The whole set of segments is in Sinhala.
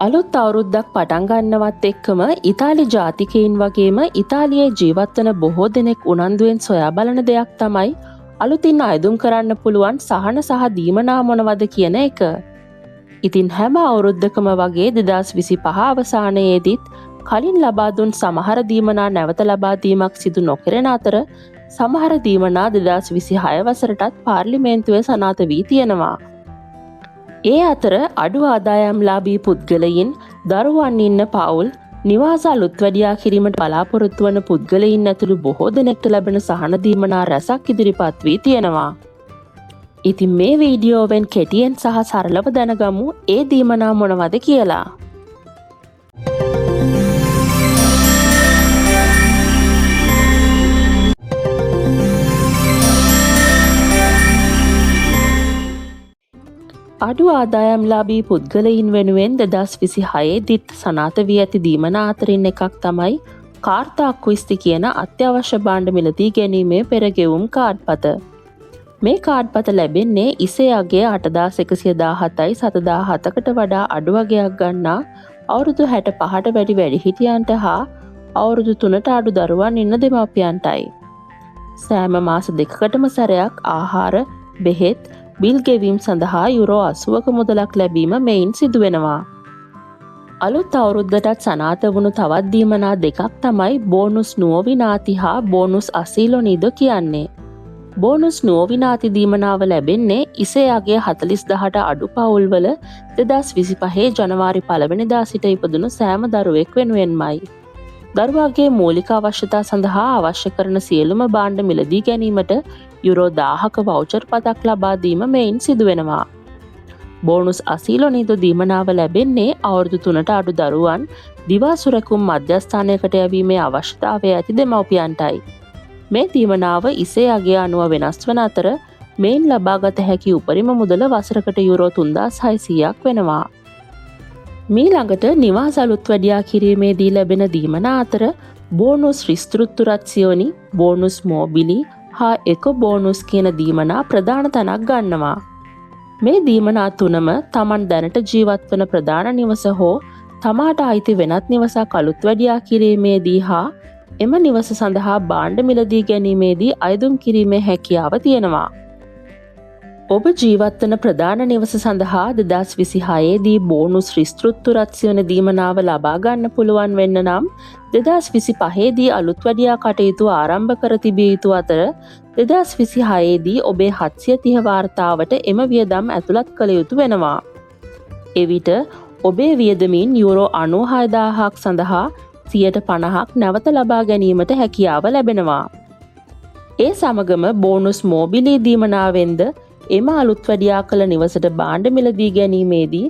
අලුත් අවුරුද්දක් පටන් ගන්නවත් එක්කම ඉතාලි ජාතිකයින් වගේම ඉතාලියේ ජීවත්වන බොහෝ දෙනෙක් උනන්දුවෙන් සොයා බලන දෙයක් තමයි අලුතින් අයදුම් කරන්න පුළුවන් සහන සහ දීමනා මොනවද කියන එක. ඉතින් හැම අවුරුද්දකම වගේ 2025 අවසානයේදීත් කලින් ලබා දුන් සමහර දීමනා නැවත ලබා දීමක් සිදු නොකරන අතර සමහර දීමනා 2026 වසරටත් පාර්ලිමේන්තුවේ සනාථ වී තියෙනවා. ඒ අතර අඩු ආදායම්ලාභී පුද්ගලයින්, දරුවන් ඉන්න පවුල්, නිවාස අලුත් වැඩියා කිරීමට බලාපොරොත්තු වන පුද්ගලයින් ඇතුළු බොහෝ දෙනෙක්ට ලැබෙන සහන දීමනා රැසක් ඉදිරිපත් වී තියෙනවා. ඉතින් මේ වීඩියෝවෙන් කෙටියෙන් සහ සරලව දැනගමු ඒ දීමනා මොනවද කියලා. අඩු ආදායම්ලාභී පුද්ගලයින් වෙනුවෙන් 2026 දිත් සනාථ වී ඇති දීමනා අතරින් එකක් තමයි කාර්තාක්කු ඉස්ති කියන අත්‍යවශ්‍ය භාණ්ඩ මිලදී ගැනීමේ පෙරගෙවුම් කාඩ්පත. මේ කාඩ්පත ලැබෙන්නේ ඉසේ අගය 8117යි 7007කට වඩා අඩු වගයක් ගන්නා අවුරුදු 65ට වැඩි වැඩිහිටියන්ට හා අවුරුදු 3ට අඩු දරුවන් ඉන්න දෙමාපියන්ටයි. සෑම මාස දෙකකටම සැරයක් ආහාර, බෙහෙත්, බිල් ගෙවීම් සඳහා යුරෝ 80ක මුදලක් ලැබීම මෙයින් සිදුවෙනවා. අලුත් අවුරුද්දටත් සනාථ වුණු තවත් දීමනා දෙකක් තමයි බෝනුස් නුවෝවිනාති හා බෝනුස් අසීලොනීදෝ කියන්නේ. බෝනුස් නුවෝවිනාති දීමනාව ලැබෙන්නේ ඉසේ අගය 40000ට අඩු පවුල්වල 2025 ජනවාරි 1 වෙනිදා සිට ඉපදුණු සෑම දරුවෙක් වෙනුවෙන්මයි. දරුවාගේ මූලික අවශ්‍යතා සඳහා අවශ්‍ය කරන සියලුම භාණ්ඩ මිලදී ගැනීමට යුරෝ 1000ක වවුචර් පතක් ලබා දීම මෙයින් සිදුවෙනවා. බෝනුස් අසීලොනීදෝ දීමනාව ලැබෙන්නේ අවුරුදු 3ට අඩු දරුවන් දිවා සුරැකුම් මධ්‍යස්ථානයකට යැවීමේ අවශ්‍යතාවය ඇති දෙමව්පියන්ටයි. මේ දීමනාව ඉසේ අගය අනුව වෙනස් වන අතර මෙයින් ලබාගත හැකි උපරිම මුදල වසරකට යුරෝ 3600ක් වෙනවා. මීළඟට නිවාස අලුත් වැඩියා කිරීමේදී ලැබෙන දීමනා අතර බෝනුස් රිස්ත්‍රුත්තුරත්සියෝනි, බෝනුස් මෝබිලි හා එකො බෝනුස් කියන දීමනා ප්‍රධාන තැනක් ගන්නවා. මේ දීමනා තුනම තමන් දැනට ජීවත් වන ප්‍රධාන නිවස හෝ තමාට අයිති වෙනත් නිවසක් අලුත් වැඩියා කිරීමේදී හා එම නිවස සඳහා භාණ්ඩ මිලදී ගැනීමේදී අයදුම් කිරීමේ හැකියාව තියෙනවා. ඔබ ජීවත්වන ප්‍රධාන නිවස සඳහා 2026 දී බෝනුස් රිස්ත්‍රුත්තුරත්සියෝනි දීමනාව ලබා ගන්න පුළුවන් වෙන්න නම් 2025 දී අලුත් වැඩියා කටයුතු ආරම්භ කර තිබිය යුතු අතර 2026 දී ඔබේ 730 වාර්තාවට එම වියදම් ඇතුළත් කළ යුතු වෙනවා. එවිට ඔබේ වියදමින් යුරෝ 96000ක් සඳහා 50%ක් නැවත ලබා ගැනීමට හැකියාව ලැබෙනවා. ඒ සමගම බෝනුස් මෝබිලි දීමනාවෙන්ද එම අලුත් වැඩියා කළ නිවසට භාණ්ඩ මිලදී ගැනීමේදී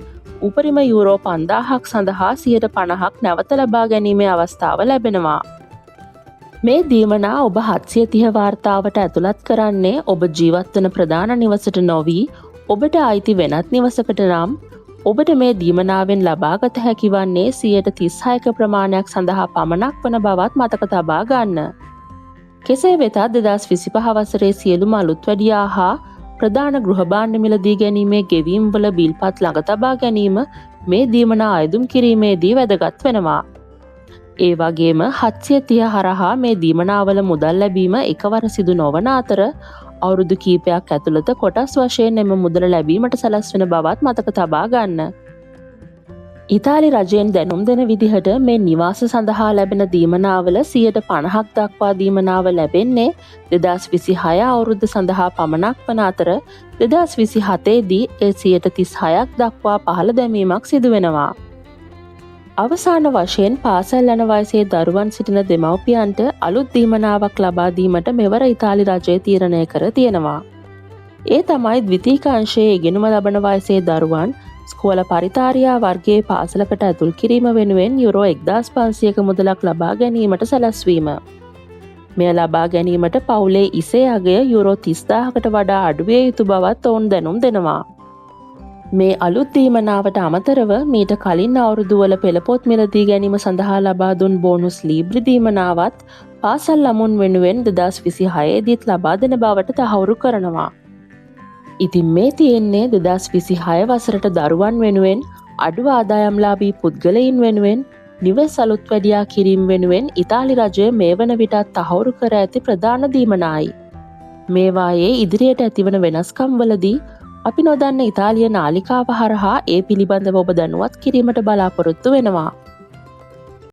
උපරිම යුරෝ 5000ක් සඳහා 50%ක් නැවත ලබා ගැනීමේ අවස්ථාව ලැබෙනවා. මේ දීමනා ඔබ 730 වාර්තාවට ඇතුළත් කරන්නේ ඔබ ජීවත්වන ප්‍රධාන නිවසට නොවී ඔබට අයිති වෙනත් නිවසකට නම් ඔබට මේ දීමනාවෙන් ලබාගත හැකි වන්නේ 36ක ප්‍රමාණයක් සඳහා පමණක් වන බවත් මතක තබා ගන්න. කෙසේ වෙතත් 2025 වසරේ සියලුම අලුත් වැඩියා හා ප්‍රධාන ගෘහ භාණ්ඩ මිලදී ගැනීමේ ගෙවීම් වල බිල්පත් ළඟ තබා ගැනීම මේ දීමනා අයදුම් කිරීමේදී වැදගත් වෙනවා. ඒ වගේම 730 හරහා මේ දීමනාවල මුදල් ලැබීම එකවර සිදු නොවන අතර අවුරුදු කීපයක් ඇතුළත කොටස් වශයෙන් එම මුදල ලැබීමට සැලැස්වෙන බවත් මතක තබා ගන්න. ඉතාලි රජයෙන් දැනුම් දෙන විදිහට මේ නිවාස සඳහා ලැබෙන දීමනාවල 50%ක් දක්වා දීමනාව ලැබෙන්නේ 2026 අවුරුද්ද සඳහා පමණක් වන අතර 2027 දී ඒ 36ක් දක්වා පහළ දැමීමක් සිදු වෙනවා. අවසාන වශයෙන් පාසල් යන වයසේ දරුවන් සිටින දෙමව්පියන්ට අලුත් දීමනාවක් ලබා දීමට මෙවර ඉතාලි රජය තීරණය කර තියෙනවා. ඒ තමයි ද්විතීක අංශයේ ඉගෙනුම ලබන වයසේ දරුවන් ස්කෝල පරිතාරියා වර්ගයේ පාසලකට ඇතුල් කිරීම වෙනුවෙන් යුරෝ 1500ක මුදලක් ලබා ගැනීමට සැලැස්වීම. මෙය ලබා ගැනීමට පවුලේ ඉසේ අගය යුරෝ 30000කට වඩා අඩු විය යුතු බවත් ඔවුන් දැනුම් දෙනවා. මේ අලුත් දීමනාවට අමතරව මීට කලින් අවුරුදුවල පෙළපොත් මිලදී ගැනීම සඳහා ලබා දුන් බෝනුස් ලීබ්‍රි දීමනාවත් පාසල් ළමුන් වෙනුවෙන් 2026 දීත් ලබා දෙන බවට තහවුරු කරනවා. ඉතින් මේ තියෙන්නේ 2026 වසරට දරුවන් වෙනුවෙන් අඩු ආදායම්ලාභී පුද්ගලයින් වෙනුවෙන් නිවෙස් අලුත් වැඩියා කිරීම වෙනුවෙන් ඉතාලි රජය මේ වන විටත් තහවුරු කර ඇති ප්‍රධාන දීමනායි. මේවායේ ඉදිරියට ඇතිවන වෙනස්කම්වලදී අපි නොදන්න ඉතාලිය නාලිකාව හරහා ඒ පිළිබඳව ඔබ දැනුවත් කිරීමට බලාපොරොත්තු වෙනවා.